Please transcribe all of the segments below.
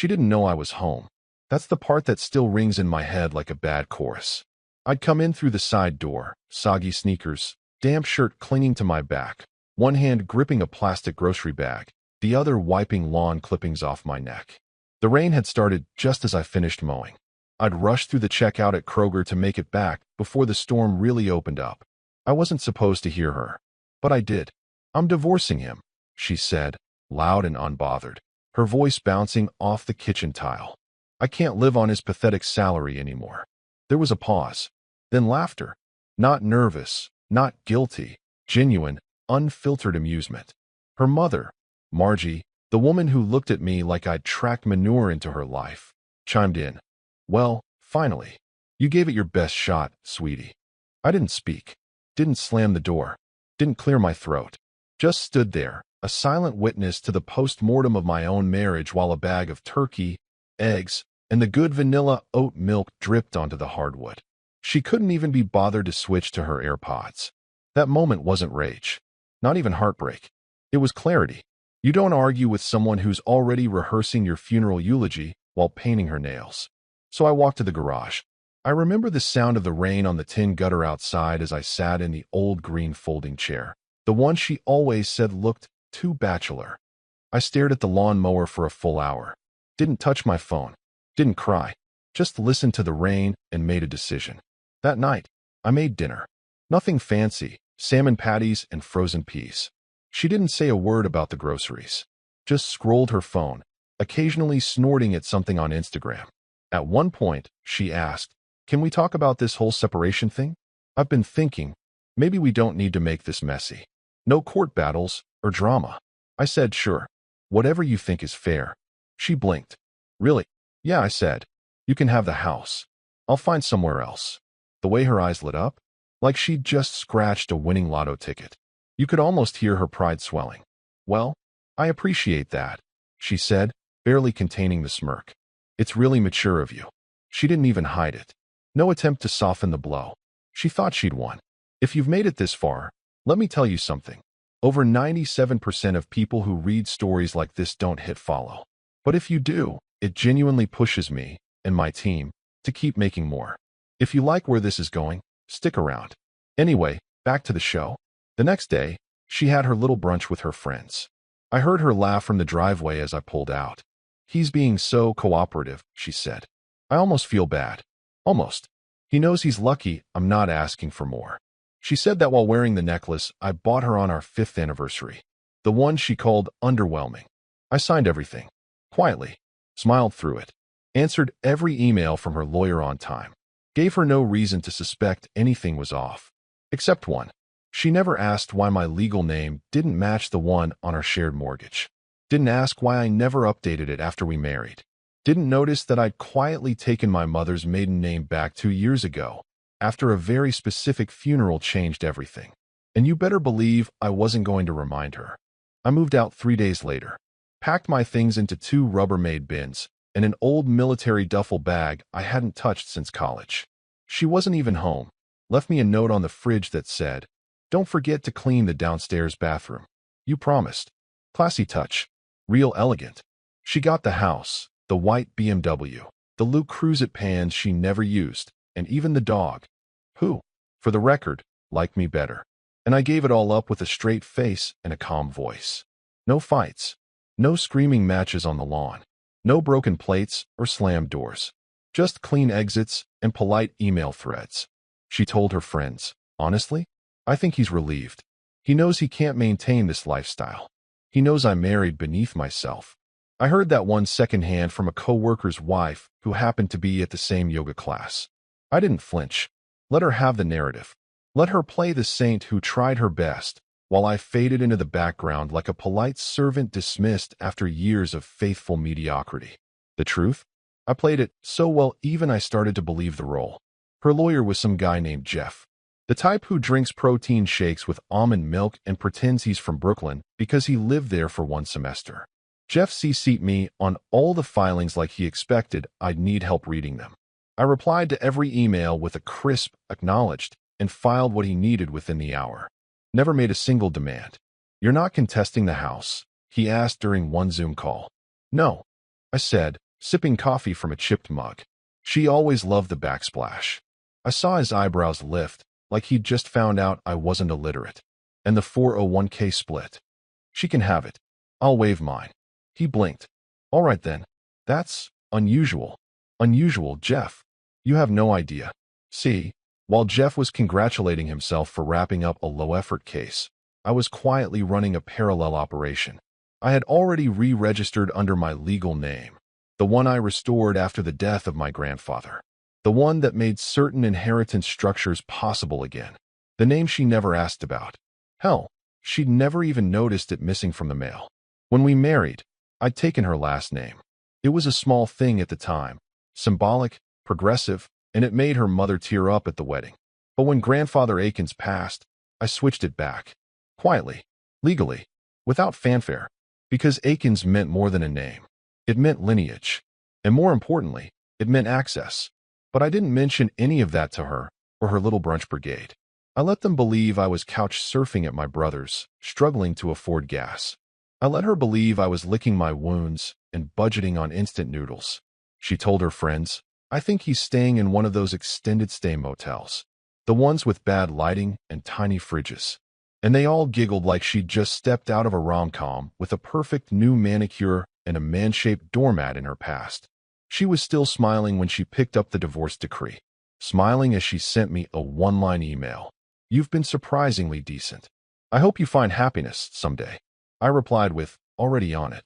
She didn't know I was home. That's the part that still rings in my head like a bad chorus. I'd come in through the side door, soggy sneakers, damp shirt clinging to my back, one hand gripping a plastic grocery bag, the other wiping lawn clippings off my neck. The rain had started just as I finished mowing. I'd rushed through the checkout at Kroger to make it back before the storm really opened up. I wasn't supposed to hear her, but I did. "I'm divorcing him," she said, loud and unbothered, her voice bouncing off the kitchen tile. "I can't live on his pathetic salary anymore." There was a pause, then laughter. Not nervous, not guilty, genuine, unfiltered amusement. Her mother, Margie, the woman who looked at me like I'd tracked manure into her life, chimed in. "Well, finally. You gave it your best shot, sweetie." I didn't speak, didn't slam the door, didn't clear my throat. Just stood there, a silent witness to the post-mortem of my own marriage while a bag of turkey, eggs, and the good vanilla oat milk dripped onto the hardwood. She couldn't even be bothered to switch to her AirPods. That moment wasn't rage, not even heartbreak. It was clarity. You don't argue with someone who's already rehearsing your funeral eulogy while painting her nails. So I walked to the garage. I remember the sound of the rain on the tin gutter outside as I sat in the old green folding chair, the one she always said looked too bachelor. I stared at the lawnmower for a full hour. Didn't touch my phone. Didn't cry. Just listened to the rain and made a decision. That night, I made dinner. Nothing fancy, salmon patties and frozen peas. She didn't say a word about the groceries. Just scrolled her phone, occasionally snorting at something on Instagram. At one point, she asked, "Can we talk about this whole separation thing? I've been thinking, maybe we don't need to make this messy. No court battles or drama." I said, "Sure. Whatever you think is fair." She blinked. "Really?" "Yeah," I said. "You can have the house. I'll find somewhere else." The way her eyes lit up, like she'd just scratched a winning lotto ticket. You could almost hear her pride swelling. "Well, I appreciate that," she said, barely containing the smirk. "It's really mature of you." She didn't even hide it. No attempt to soften the blow. She thought she'd won. If you've made it this far, let me tell you something. Over 97% of people who read stories like this don't hit follow. But if you do, it genuinely pushes me and my team to keep making more. If you like where this is going, stick around. Anyway, back to the show. The next day, she had her little brunch with her friends. I heard her laugh from the driveway as I pulled out. "He's being so cooperative," she said. "I almost feel bad. Almost. He knows he's lucky I'm not asking for more." She said that while wearing the necklace I bought her on our 5th anniversary. The one she called underwhelming. I signed everything. Quietly. Smiled through it. Answered every email from her lawyer on time. Gave her no reason to suspect anything was off. Except one. She never asked why my legal name didn't match the one on our shared mortgage. Didn't ask why I never updated it after we married. Didn't notice that I'd quietly taken my mother's maiden name back 2 years ago, after a very specific funeral changed everything. And you better believe I wasn't going to remind her. I moved out 3 days later. Packed my things into 2 Rubbermaid bins and an old military duffel bag I hadn't touched since college. She wasn't even home. Left me a note on the fridge that said, "Don't forget to clean the downstairs bathroom. You promised." Classy touch. Real elegant. She got the house, the white BMW, the Luke Cruzit pans she never used, and even the dog, who, for the record, liked me better. And I gave it all up with a straight face and a calm voice. No fights. No screaming matches on the lawn. No broken plates or slammed doors. Just clean exits and polite email threads. She told her friends, "Honestly, I think he's relieved. He knows he can't maintain this lifestyle. He knows I married beneath myself." I heard that one secondhand from a coworker's wife who happened to be at the same yoga class. I didn't flinch. Let her have the narrative. Let her play the saint who tried her best, while I faded into the background like a polite servant dismissed after years of faithful mediocrity. The truth? I played it so well even I started to believe the role. Her lawyer was some guy named Jeff. The type who drinks protein shakes with almond milk and pretends he's from Brooklyn because he lived there for 1 semester. Jeff CC'd me on all the filings like he expected I'd need help reading them. I replied to every email with a crisp "acknowledged" and filed what he needed within the hour. Never made a single demand. "You're not contesting the house?" he asked during one Zoom call. "No," I said, sipping coffee from a chipped mug. She always loved the backsplash. I saw his eyebrows lift, like he'd just found out I wasn't illiterate. And the 401k split. She can have it. I'll waive mine. He blinked. All right then. That's unusual. Unusual, Jeff. You have no idea. See, while Jeff was congratulating himself for wrapping up a low-effort case, I was quietly running a parallel operation. I had already re-registered under my legal name, the one I restored after the death of my grandfather, the one that made certain inheritance structures possible again, the name she never asked about. Hell, she'd never even noticed it missing from the mail. When we married, I'd taken her last name. It was a small thing at the time, symbolic, progressive, and it made her mother tear up at the wedding. But when Grandfather Akins passed, I switched it back. Quietly, legally, without fanfare, because Akins meant more than a name. It meant lineage. And more importantly, it meant access. But I didn't mention any of that to her or her little brunch brigade. I let them believe I was couch surfing at my brother's, struggling to afford gas. I let her believe I was licking my wounds and budgeting on instant noodles. She told her friends, I think he's staying in one of those extended stay motels, the ones with bad lighting and tiny fridges. And they all giggled like she'd just stepped out of a rom-com with a perfect new manicure and a man-shaped doormat in her past. She was still smiling when she picked up the divorce decree, smiling as she sent me a one-line email. You've been surprisingly decent. I hope you find happiness someday. I replied with, already on it,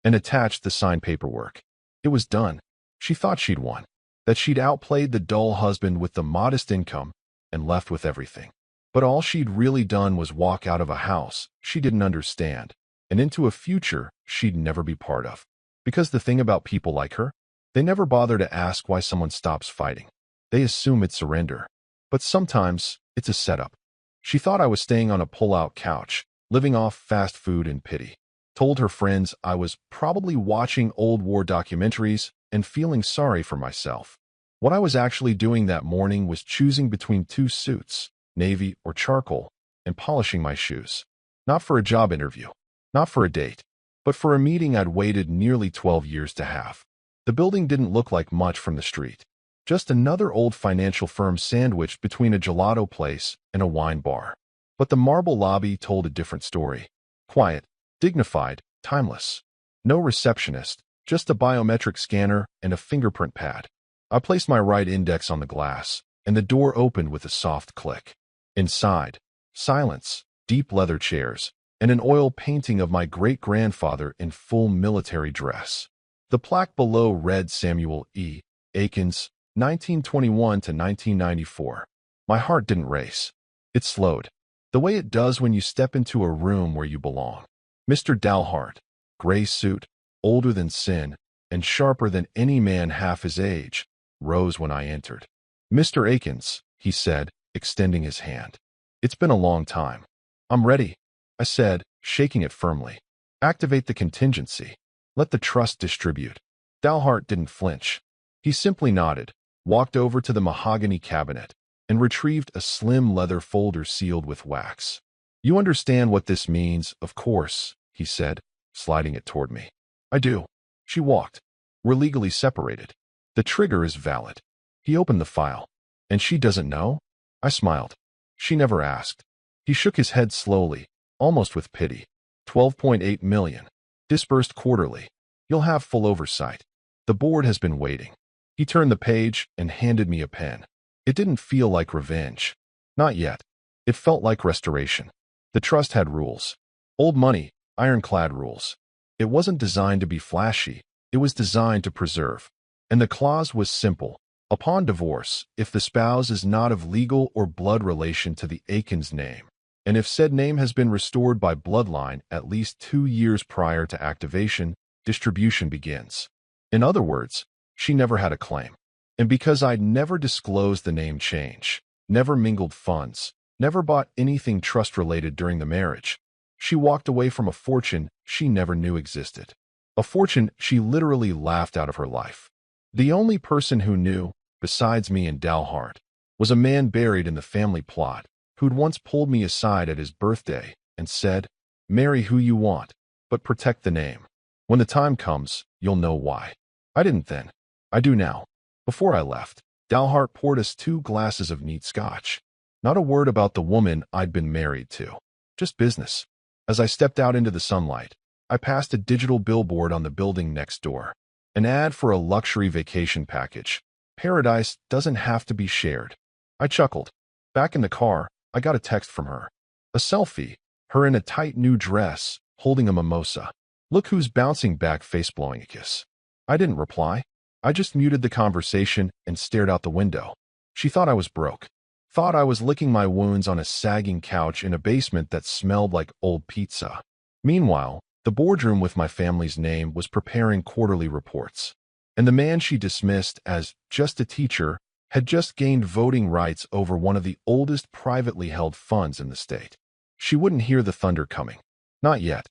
and attached the signed paperwork. It was done. She thought she'd won, that she'd outplayed the dull husband with the modest income and left with everything. But all she'd really done was walk out of a house she didn't understand and into a future she'd never be part of. Because the thing about people like her, they never bother to ask why someone stops fighting. They assume it's surrender. But sometimes it's a setup. She thought I was staying on a pull-out couch, living off fast food and pity. Told her friends I was probably watching old war documentaries and feeling sorry for myself. What I was actually doing that morning was choosing between two suits, navy or charcoal, and polishing my shoes. Not for a job interview, not for a date, but for a meeting I'd waited nearly 12 years to have. The building didn't look like much from the street. Just another old financial firm sandwiched between a gelato place and a wine bar. But the marble lobby told a different story. Quiet, dignified, timeless. No receptionist, just a biometric scanner and a fingerprint pad. I placed my right index on the glass, and the door opened with a soft click. Inside, silence, deep leather chairs, and an oil painting of my great-grandfather in full military dress. The plaque below read Samuel E. Akins, 1921 to 1994. My heart didn't race. It slowed, the way it does when you step into a room where you belong. Mr. Dalhart, gray suit, older than sin, and sharper than any man half his age, rose when I entered. Mr. Akins, he said, extending his hand. It's been a long time. I'm ready, I said, shaking it firmly. Activate the contingency. Let the trust distribute. Dalhart didn't flinch. He simply nodded, walked over to the mahogany cabinet, and retrieved a slim leather folder sealed with wax. You understand what this means, of course, he said, sliding it toward me. I do. She walked. We're legally separated. The trigger is valid. He opened the file. And she doesn't know? I smiled. She never asked. He shook his head slowly, almost with pity. 12.8 million. Disbursed quarterly. You'll have full oversight. The board has been waiting. He turned the page and handed me a pen. It didn't feel like revenge. Not yet. It felt like restoration. The trust had rules. Old money, ironclad rules. It wasn't designed to be flashy. It was designed to preserve. And the clause was simple. Upon divorce, if the spouse is not of legal or blood relation to the Akins name, and if said name has been restored by bloodline at least 2 years prior to activation, distribution begins. In other words, she never had a claim. And because I'd never disclosed the name change, never mingled funds, never bought anything trust-related during the marriage, she walked away from a fortune she never knew existed. A fortune she literally laughed out of her life. The only person who knew, besides me and Dalhart, was a man buried in the family plot who'd once pulled me aside at his birthday and said, "Marry who you want, but protect the name. When the time comes, you'll know why." I didn't then. I do now. Before I left, Dalhart poured us 2 glasses of neat scotch. Not a word about the woman I'd been married to. Just business. As I stepped out into the sunlight, I passed a digital billboard on the building next door. An ad for a luxury vacation package. Paradise doesn't have to be shared. I chuckled. Back in the car, I got a text from her. A selfie, her in a tight new dress, holding a mimosa. Look who's bouncing back, face blowing a kiss. I didn't reply. I just muted the conversation and stared out the window. She thought I was broke. Thought I was licking my wounds on a sagging couch in a basement that smelled like old pizza. Meanwhile, the boardroom with my family's name was preparing quarterly reports. And the man she dismissed as just a teacher had just gained voting rights over one of the oldest privately held funds in the state. She wouldn't hear the thunder coming. Not yet.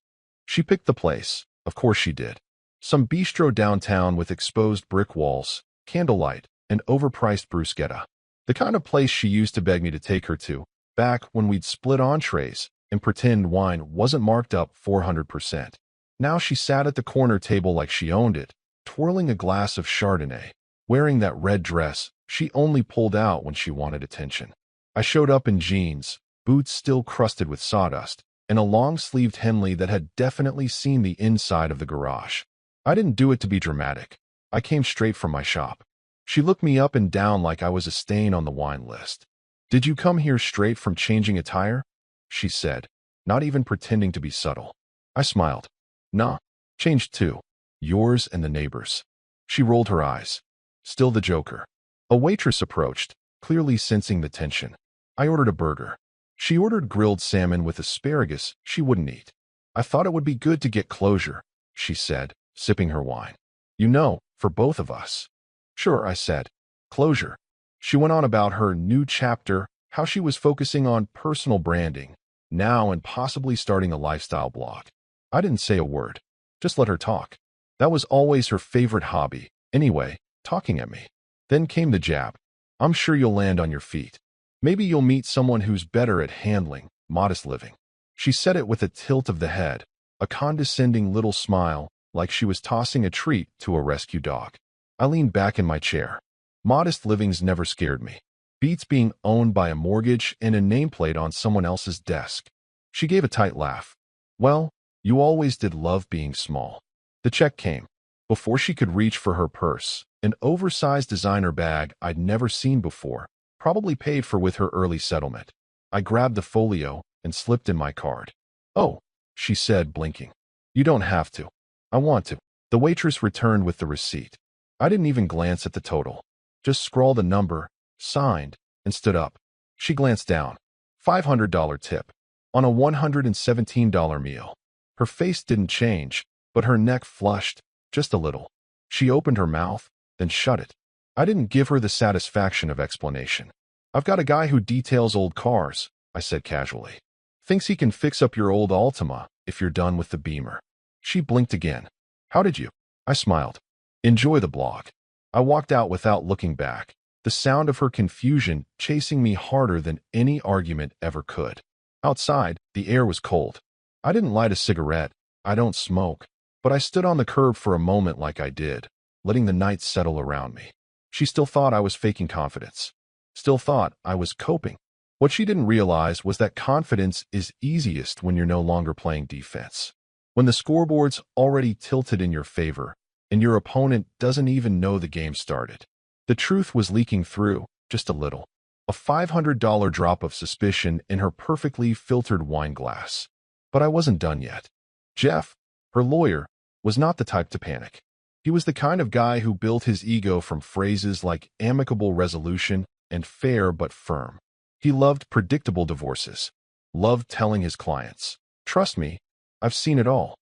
She picked the place. Of course she did. Some bistro downtown with exposed brick walls, candlelight, and overpriced bruschetta. The kind of place she used to beg me to take her to, back when we'd split entrees and pretend wine wasn't marked up 400%. Now she sat at the corner table like she owned it, twirling a glass of Chardonnay, wearing that red dress she only pulled out when she wanted attention. I showed up in jeans, boots still crusted with sawdust, and a long-sleeved Henley that had definitely seen the inside of the garage. I didn't do it to be dramatic. I came straight from my shop. She looked me up and down like I was a stain on the wine list. "Did you come here straight from changing a tire?" she said, not even pretending to be subtle. I smiled. "Nah, changed too. Yours and the neighbors." She rolled her eyes. Still the joker. A waitress approached, clearly sensing the tension. I ordered a burger. She ordered grilled salmon with asparagus she wouldn't eat. "I thought it would be good to get closure," she said, sipping her wine. "You know, for both of us." "Sure," I said. "Closure." She went on about her new chapter, how she was focusing on personal branding, now and possibly starting a lifestyle blog. I didn't say a word. Just let her talk. That was always her favorite hobby. Anyway, talking at me. Then came the jab. "I'm sure you'll land on your feet. Maybe you'll meet someone who's better at handling modest living." She said it with a tilt of the head, a condescending little smile, like she was tossing a treat to a rescue dog. I leaned back in my chair. Modest living's never scared me. Beats being owned by a mortgage and a nameplate on someone else's desk. She gave a tight laugh. "Well, you always did love being small." The check came. Before she could reach for her purse, an oversized designer bag I'd never seen before, probably paid for with her early settlement. I grabbed the folio and slipped in my card. "Oh," she said, blinking. "You don't have to." "I want to." The waitress returned with the receipt. I didn't even glance at the total. Just scrawled a number, signed, and stood up. She glanced down. $500 tip. On a $117 meal. Her face didn't change, but her neck flushed, just a little. She opened her mouth, then shut it. I didn't give her the satisfaction of explanation. "I've got a guy who details old cars," I said casually. "Thinks he can fix up your old Altima if you're done with the Beamer." She blinked again. "How did you?" I smiled. "Enjoy the blog." I walked out without looking back, the sound of her confusion chasing me harder than any argument ever could. Outside, the air was cold. I didn't light a cigarette. I don't smoke. But I stood on the curb for a moment like I did, letting the night settle around me. She still thought I was faking confidence. Still thought I was coping. What she didn't realize was that confidence is easiest when you're no longer playing defense. When the scoreboard's already tilted in your favor, and your opponent doesn't even know the game started. The truth was leaking through, just a little. A $500 drop of suspicion in her perfectly filtered wine glass. But I wasn't done yet. Jeff, her lawyer, was not the type to panic. He was the kind of guy who built his ego from phrases like amicable resolution and fair but firm. He loved predictable divorces. Loved telling his clients, "Trust me, I've seen it all."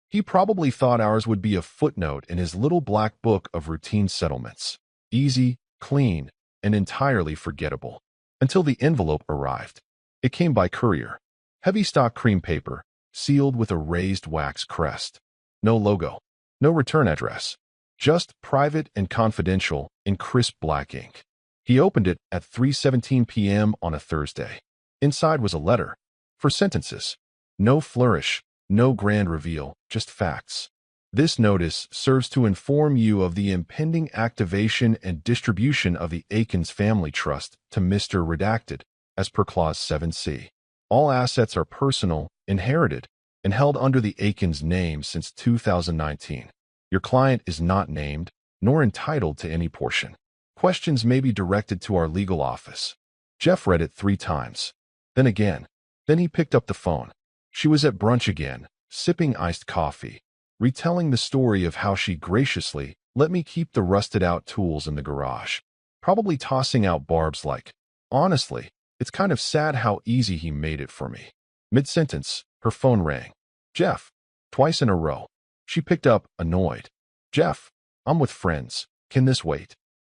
He probably thought ours would be a footnote in his little black book of routine settlements. Easy, clean, and entirely forgettable. Until the envelope arrived. It came by courier. Heavy stock cream paper, sealed with a raised wax crest. No logo. No return address. Just private and confidential in crisp black ink. He opened it at 3:17 p.m. on a Thursday. Inside was a letter. For sentences. No flourish. No grand reveal, just facts. This notice serves to inform you of the impending activation and distribution of the Akins Family Trust to Mr. Redacted, as per Clause 7C. All assets are personal, inherited, and held under the Akins name since 2019. Your client is not named, nor entitled to any portion. Questions may be directed to our legal office. Jeff read it 3 times. Then again. Then he picked up the phone. She was at brunch again, sipping iced coffee, retelling the story of how she graciously let me keep the rusted-out tools in the garage, probably tossing out barbs like, "Honestly, it's kind of sad how easy he made it for me." Mid-sentence, her phone rang. "Jeff." Twice in a row. She picked up, annoyed. "Jeff, I'm with friends. Can this wait?"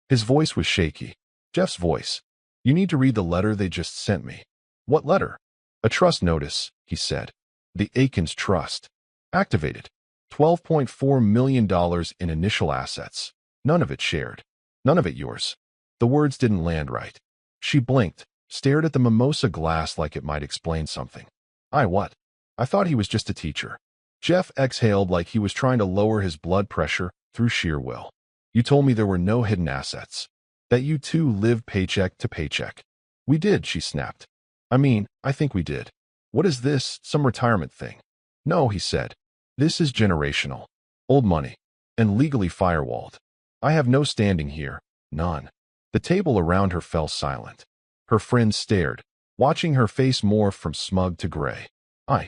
His voice was shaky. Jeff's voice. "You need to read the letter they just sent me." "What letter?" "A trust notice," he said. "The Akins Trust. Activated. $12.4 million in initial assets. None of it shared. None of it yours." The words didn't land right. She blinked, stared at the mimosa glass like it might explain something. What? I thought he was just a teacher." Jeff exhaled like he was trying to lower his blood pressure through sheer will. "You told me there were no hidden assets. That you two lived paycheck to paycheck." "We did," she snapped. I think we did." "What is this, some retirement thing?" "No," he said. "This is generational. Old money. And legally firewalled. I have no standing here. None." The table around her fell silent. Her friends stared, watching her face morph from smug to gray. I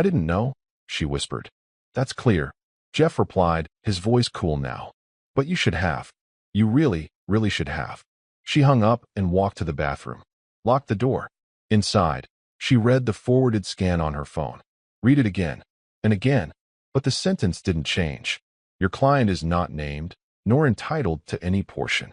didn't know," she whispered. "That's clear," Jeff replied, his voice cool now. "But you should have. You really, really should have." She hung up and walked to the bathroom. Locked the door. Inside, she read the forwarded scan on her phone. Read it again. And again. But the sentence didn't change. Your client is not named, nor entitled to any portion.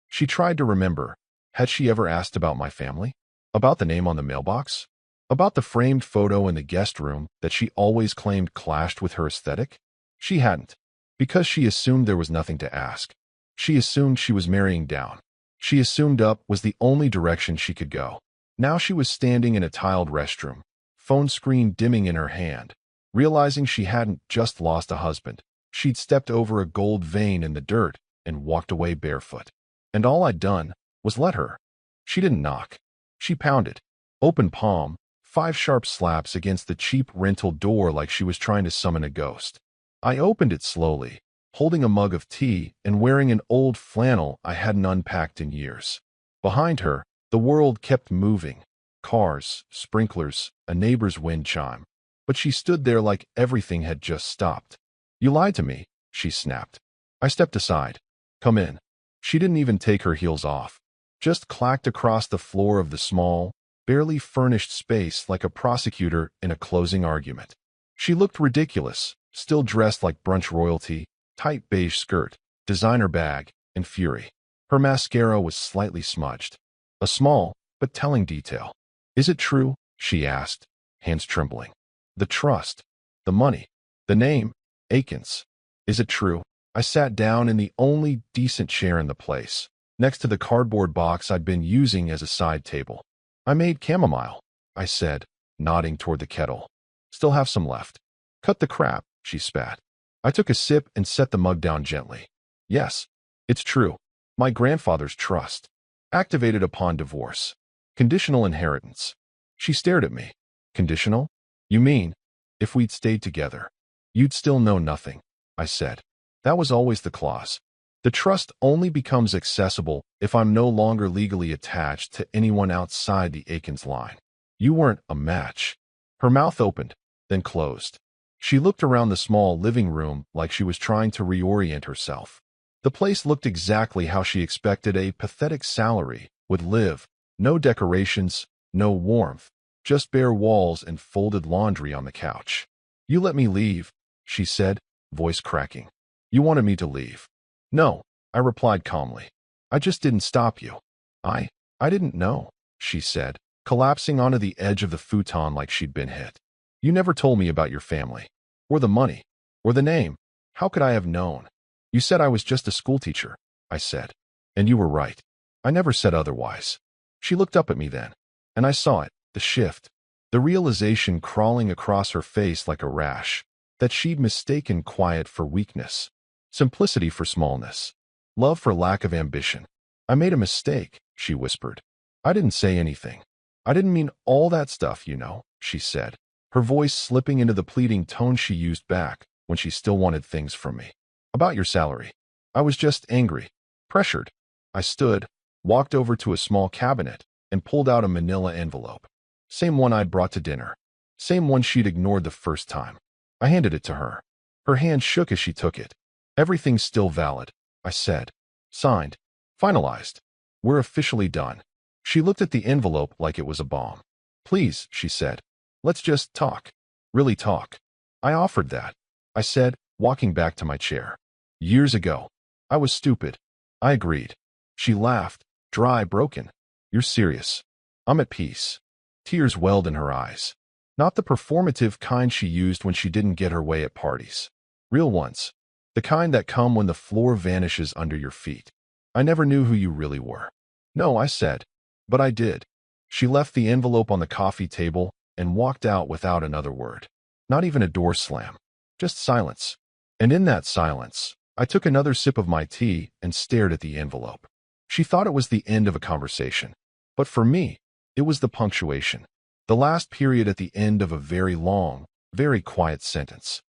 She tried to remember. Had she ever asked about my family? About the name on the mailbox? About the framed photo in the guest room that she always claimed clashed with her aesthetic? She hadn't. Because she assumed there was nothing to ask. She assumed she was marrying down. She assumed up was the only direction she could go. Now she was standing in a tiled restroom, phone screen dimming in her hand, realizing she hadn't just lost a husband. She'd stepped over a gold vein in the dirt and walked away barefoot. And all I'd done was let her. She didn't knock. She pounded. Open palm, 5 sharp slaps against the cheap rental door like she was trying to summon a ghost. I opened it slowly, holding a mug of tea and wearing an old flannel I hadn't unpacked in years. Behind her, the world kept moving. Cars, sprinklers, a neighbor's wind chime. But she stood there like everything had just stopped. "You lied to me," she snapped. I stepped aside. "Come in." She didn't even take her heels off. Just clacked across the floor of the small, barely furnished space like a prosecutor in a closing argument. She looked ridiculous, still dressed like brunch royalty, tight beige skirt, designer bag, and fury. Her mascara was slightly smudged. A small, but telling detail. "Is it true?" she asked, hands trembling. "The trust. The money. The name. Akins. Is it true?" I sat down in the only decent chair in the place, next to the cardboard box I'd been using as a side table. "I made chamomile," I said, nodding toward the kettle. "Still have some left." "Cut the crap," she spat. I took a sip and set the mug down gently. "Yes, it's true. My grandfather's trust. Activated upon divorce. Conditional inheritance." She stared at me. "Conditional? You mean, if we'd stayed together, you'd still know nothing," I said. "That was always the clause. The trust only becomes accessible if I'm no longer legally attached to anyone outside the Akins line. You weren't a match." Her mouth opened, then closed. She looked around the small living room like she was trying to reorient herself. The place looked exactly how she expected a pathetic salary would live. No decorations, no warmth, just bare walls and folded laundry on the couch. "You let me leave," she said, voice cracking. "You wanted me to leave." "No," I replied calmly. "I just didn't stop you." I didn't know," she said, collapsing onto the edge of the futon like she'd been hit. "You never told me about your family. Or the money. Or the name. How could I have known?" "You said I was just a schoolteacher," I said. "And you were right. I never said otherwise." She looked up at me then, and I saw it, the shift, the realization crawling across her face like a rash. that she'd mistaken quiet for weakness, simplicity for smallness, love for lack of ambition. "I made a mistake," she whispered. "I didn't say anything. I didn't mean all that stuff, you know," she said, her voice slipping into the pleading tone she used back when she still wanted things from me. "About your salary. I was just angry, pressured." I stood, walked over to a small cabinet, and pulled out a manila envelope. Same one I'd brought to dinner. Same one she'd ignored the first time. I handed it to her. Her hand shook as she took it. "Everything's still valid," I said. "Signed. Finalized. We're officially done." She looked at the envelope like it was a bomb. "Please," she said. "Let's just talk. Really talk." I offered that. I said, walking back to my chair. "Years ago. I was stupid." I agreed. She laughed, dry, broken. "You're serious?" "I'm at peace." Tears welled in her eyes. Not the performative kind she used when she didn't get her way at parties. Real ones. The kind that come when the floor vanishes under your feet. "I never knew who you really were." "No," I said. "But I did." She left the envelope on the coffee table and walked out without another word. Not even a door slam. Just silence. And in that silence, I took another sip of my tea and stared at the envelope. She thought it was the end of a conversation. But for me, it was the punctuation. The last period at the end of a very long, very quiet sentence.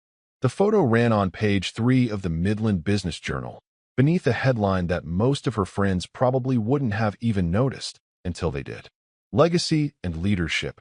The photo ran on page 3 of the Midland Business Journal, beneath a headline that most of her friends probably wouldn't have even noticed until they did. "Legacy and Leadership.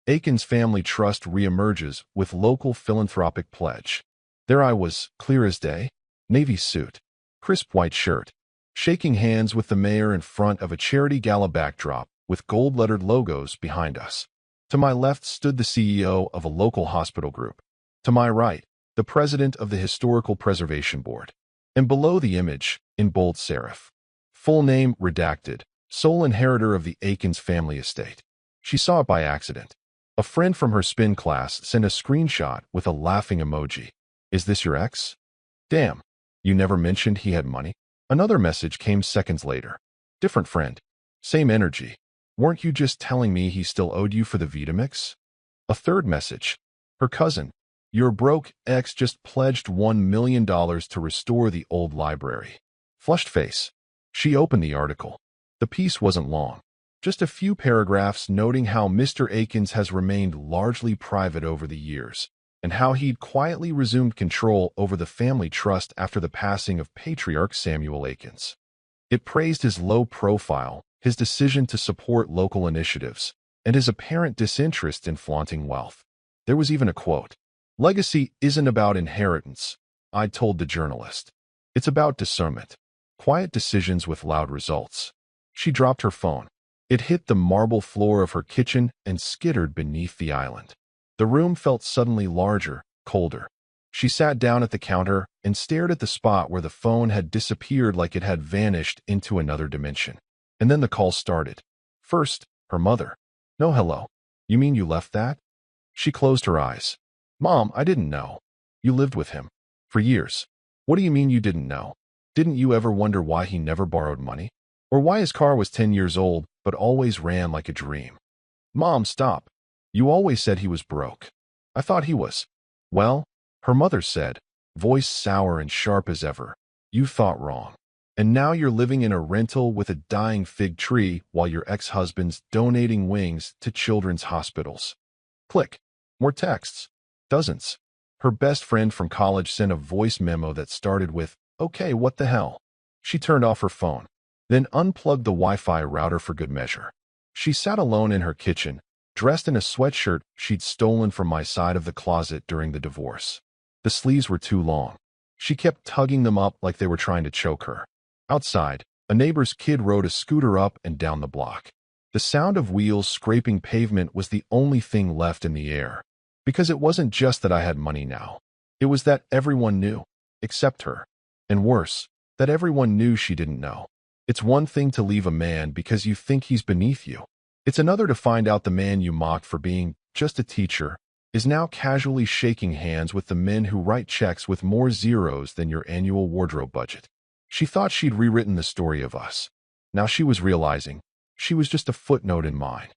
Aikens Family Trust reemerges with local philanthropic pledge." There I was, clear as day, navy suit, crisp white shirt, shaking hands with the mayor in front of a charity gala backdrop with gold-lettered logos behind us. To my left stood the CEO of a local hospital group. To my right, the president of the Historical Preservation Board. And below the image, in bold serif, full name redacted, sole inheritor of the Aikens family estate. She saw it by accident. A friend from her spin class sent a screenshot with a laughing emoji. "Is this your ex? Damn, you never mentioned he had money." Another message came seconds later. Different friend. Same energy. "Weren't you just telling me he still owed you for the Vitamix?" A third message. Her cousin. "Your broke ex just pledged $1 million to restore the old library." Flushed face. She opened the article. The piece wasn't long. Just a few paragraphs noting how Mr. Aikens has remained largely private over the years, and how he'd quietly resumed control over the family trust after the passing of patriarch Samuel Aikens. It praised his low profile, his decision to support local initiatives, and his apparent disinterest in flaunting wealth. There was even a quote. "Legacy isn't about inheritance," I told the journalist. "It's about discernment. Quiet decisions with loud results." She dropped her phone. It hit the marble floor of her kitchen and skittered beneath the island. The room felt suddenly larger, colder. She sat down at the counter and stared at the spot where the phone had disappeared like it had vanished into another dimension. And then the call started. First, her mother. "No, hello. You mean you left that?" She closed her eyes. "Mom, I didn't know. You lived with him. For years." "What do you mean you didn't know? Didn't you ever wonder why he never borrowed money? Or why his car was 10 years old but always ran like a dream?" "Mom, stop. You always said he was broke. I thought he was." "Well," her mother said, voice sour and sharp as ever, "you thought wrong. And now you're living in a rental with a dying fig tree while your ex-husband's donating wings to children's hospitals." Click. More texts. Dozens. Her best friend from college sent a voice memo that started with, "Okay, what the hell?" She turned off her phone, then unplugged the Wi-Fi router for good measure. She sat alone in her kitchen, dressed in a sweatshirt she'd stolen from my side of the closet during the divorce. The sleeves were too long. She kept tugging them up like they were trying to choke her. Outside, a neighbor's kid rode a scooter up and down the block. The sound of wheels scraping pavement was the only thing left in the air. Because it wasn't just that I had money now. It was that everyone knew, except her. And worse, that everyone knew she didn't know. It's one thing to leave a man because you think he's beneath you. It's another to find out the man you mocked for being just a teacher is now casually shaking hands with the men who write checks with more zeros than your annual wardrobe budget. She thought she'd rewritten the story of us. Now she was realizing she was just a footnote in mine.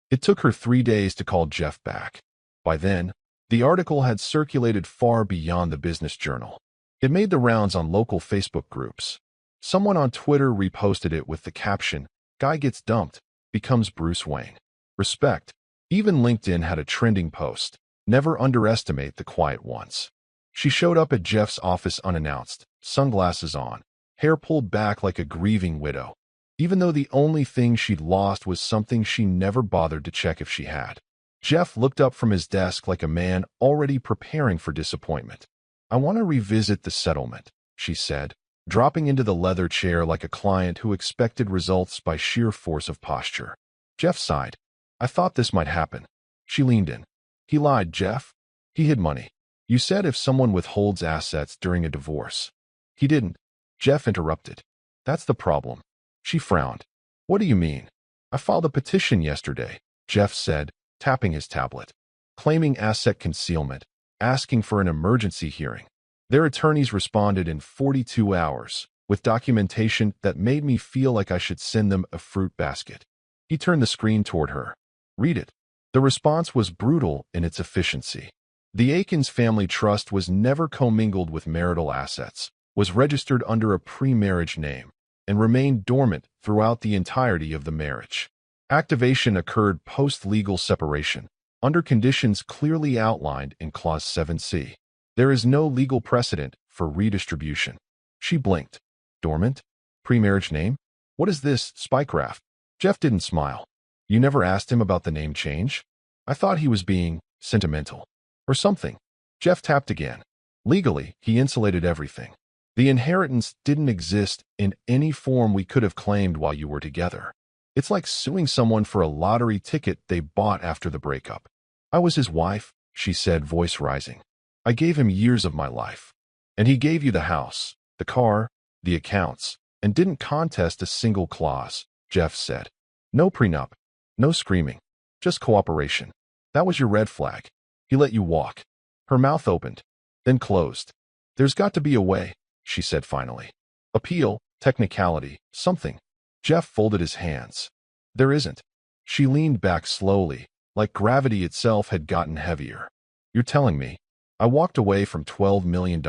It took her 3 days to call Jeff back. By then, The article had circulated far beyond the business journal. It made the rounds on local Facebook groups. Someone on Twitter reposted it with the caption, "Guy gets dumped, becomes Bruce Wayne. Respect." Even LinkedIn had a trending post, "Never underestimate the quiet ones." She showed up at Jeff's office unannounced, sunglasses on, hair pulled back like a grieving widow, even though the only thing she'd lost was something she never bothered to check if she had. Jeff looked up from his desk like a man already preparing for disappointment. "I want to revisit the settlement," she said, dropping into the leather chair like a client who expected results by sheer force of posture. Jeff sighed. "I thought this might happen." She leaned in. "He lied, Jeff. He hid money. You said if someone withholds assets during a divorce." "He didn't," Jeff interrupted. "That's the problem." She frowned. "What do you mean?" "I filed a petition yesterday," Jeff said, tapping his tablet, claiming asset concealment, asking for an emergency hearing. Their attorneys responded in 42 hours, with documentation that made me feel like I should send them a fruit basket. He turned the screen toward her. "Read it." The response was brutal in its efficiency. The Akins Family Trust was never commingled with marital assets, was registered under a pre-marriage name, and remained dormant throughout the entirety of the marriage. Activation occurred post-legal separation, under conditions clearly outlined in Clause 7C. There is no legal precedent for redistribution. She blinked. Dormant? Pre-marriage name? What is this, Spycraft? Jeff didn't smile. "You never asked him about the name change?" "I thought he was being sentimental. Or something." Jeff tapped again. "Legally, he insulated everything. The inheritance didn't exist in any form we could have claimed while you were together. It's like suing someone for a lottery ticket they bought after the breakup." "I was his wife," she said, voice rising. "I gave him years of my life. And he gave you the house, the car, the accounts, and didn't contest a single clause," Jeff said. "No prenup, no screaming, just cooperation. That was your red flag. He let you walk." Her mouth opened, then closed. "There's got to be a way," she said finally. "Appeal, technicality, something." Jeff folded his hands. "There isn't." She leaned back slowly, like gravity itself had gotten heavier. "You're telling me." "I walked away from $12 million.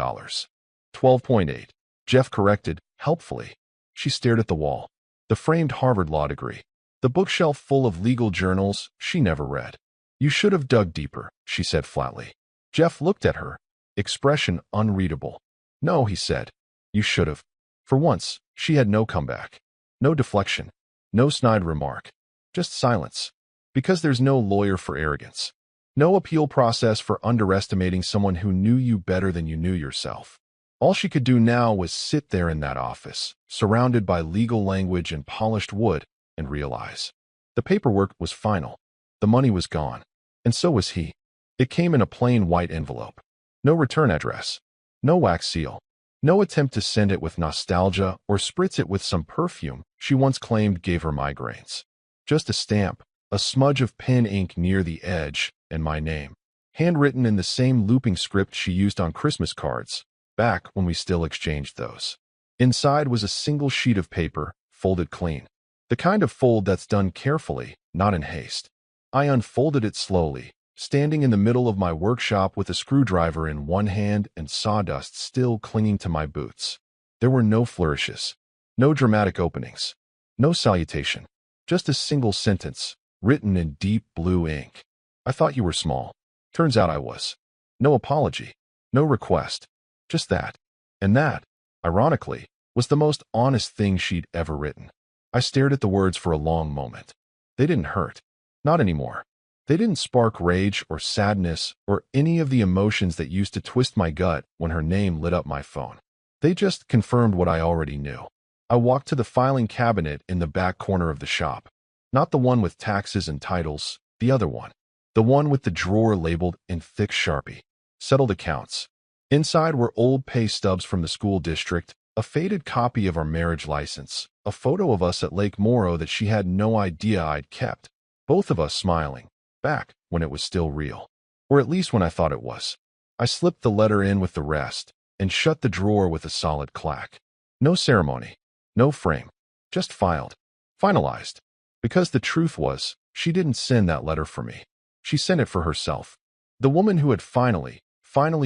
12.8. Jeff corrected, helpfully. She stared at the wall. The framed Harvard law degree. The bookshelf full of legal journals she never read. "You should have dug deeper," she said flatly. Jeff looked at her, expression unreadable. "No," he said. "You should have." For once, she had no comeback. No deflection. No snide remark. Just silence. Because there's no lawyer for arrogance. No appeal process for underestimating someone who knew you better than you knew yourself. All she could do now was sit there in that office, surrounded by legal language and polished wood, and realize. The paperwork was final. The money was gone. And so was he. It came in a plain white envelope. No return address. No wax seal. No attempt to send it with nostalgia or spritz it with some perfume she once claimed gave her migraines. Just a stamp, a smudge of pen ink near the edge, and my name. Handwritten in the same looping script she used on Christmas cards, back when we still exchanged those. Inside was a single sheet of paper, folded clean. The kind of fold that's done carefully, not in haste. I unfolded it slowly, standing in the middle of my workshop with a screwdriver in one hand and sawdust still clinging to my boots. There were no flourishes, no dramatic openings, no salutation, just a single sentence, written in deep blue ink. "I thought you were small. Turns out I was." No apology, no request, just that. And that, ironically, was the most honest thing she'd ever written. I stared at the words for a long moment. They didn't hurt. Not anymore. They didn't spark rage or sadness or any of the emotions that used to twist my gut when her name lit up my phone. They just confirmed what I already knew. I walked to the filing cabinet in the back corner of the shop. Not the one with taxes and titles, the other one. The one with the drawer labeled in thick Sharpie. Settled accounts. Inside were old pay stubs from the school district, a faded copy of our marriage license, a photo of us at Lake Morrow that she had no idea I'd kept. Both of us smiling. Back when it was still real. Or at least when I thought it was. I slipped the letter in with the rest and shut the drawer with a solid clack. No ceremony. No frame. Just filed. Finalized. Because the truth was, she didn't send that letter for me. She sent it for herself. The woman who had finally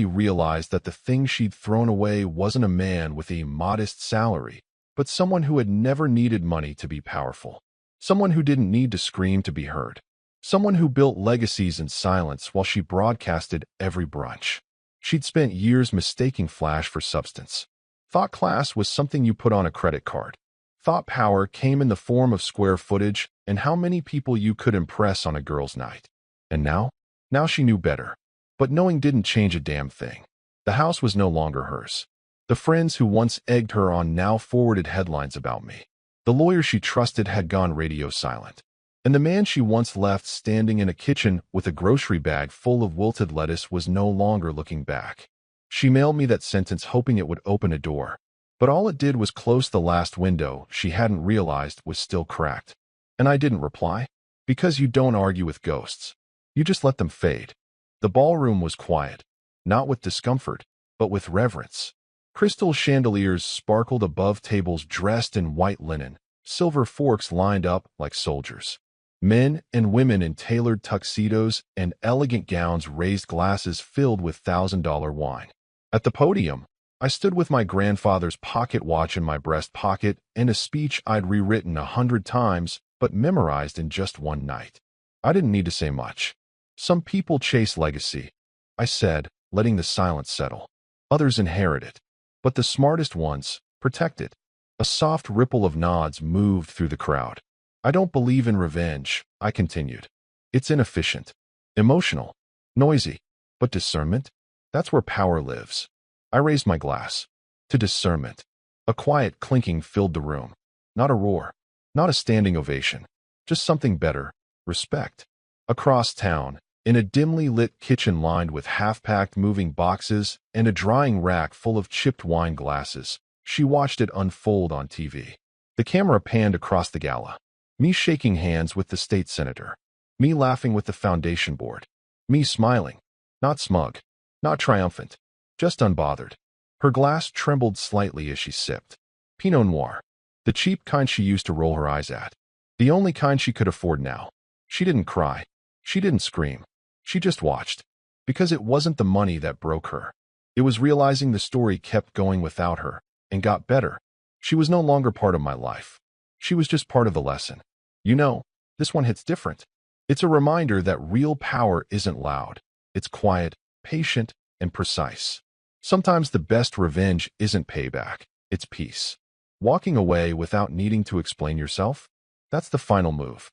realized that the thing she'd thrown away wasn't a man with a modest salary, but someone who had never needed money to be powerful. Someone who didn't need to scream to be heard. Someone who built legacies in silence while she broadcasted every brunch. She'd spent years mistaking flash for substance. Thought class was something you put on a credit card. Thought power came in the form of square footage and how many people you could impress on a girl's night. And now? Now she knew better. But knowing didn't change a damn thing. The house was no longer hers. The friends who once egged her on now forwarded headlines about me. The lawyer she trusted had gone radio silent. And the man she once left standing in a kitchen with a grocery bag full of wilted lettuce was no longer looking back. She mailed me that sentence hoping it would open a door. But all it did was close the last window she hadn't realized was still cracked. And I didn't reply. Because you don't argue with ghosts. You just let them fade. The ballroom was quiet. Not with discomfort, but with reverence. Crystal chandeliers sparkled above tables dressed in white linen. Silver forks lined up like soldiers. Men and women in tailored tuxedos and elegant gowns raised glasses filled with $1,000 wine. At the podium, I stood with my grandfather's pocket watch in my breast pocket and a speech I'd rewritten 100 times but memorized in just one night. I didn't need to say much. Some people chase legacy, I said, letting the silence settle. Others inherit it. But the smartest ones protect it. A soft ripple of nods moved through the crowd. I don't believe in revenge, I continued. It's inefficient, emotional, noisy. But discernment? That's where power lives. I raised my glass. To discernment. A quiet clinking filled the room. Not a roar. Not a standing ovation. Just something better. Respect. Across town, in a dimly lit kitchen lined with half-packed moving boxes and a drying rack full of chipped wine glasses, she watched it unfold on TV. The camera panned across the gala. Me shaking hands with the state senator. Me laughing with the foundation board. Me smiling. Not smug. Not triumphant. Just unbothered. Her glass trembled slightly as she sipped. Pinot Noir. The cheap kind she used to roll her eyes at. The only kind she could afford now. She didn't cry. She didn't scream. She just watched. Because it wasn't the money that broke her. It was realizing the story kept going without her, and got better. She was no longer part of my life. She was just part of the lesson. You know, this one hits different. It's a reminder that real power isn't loud. It's quiet, patient, and precise. Sometimes the best revenge isn't payback. It's peace. Walking away without needing to explain yourself? That's the final move.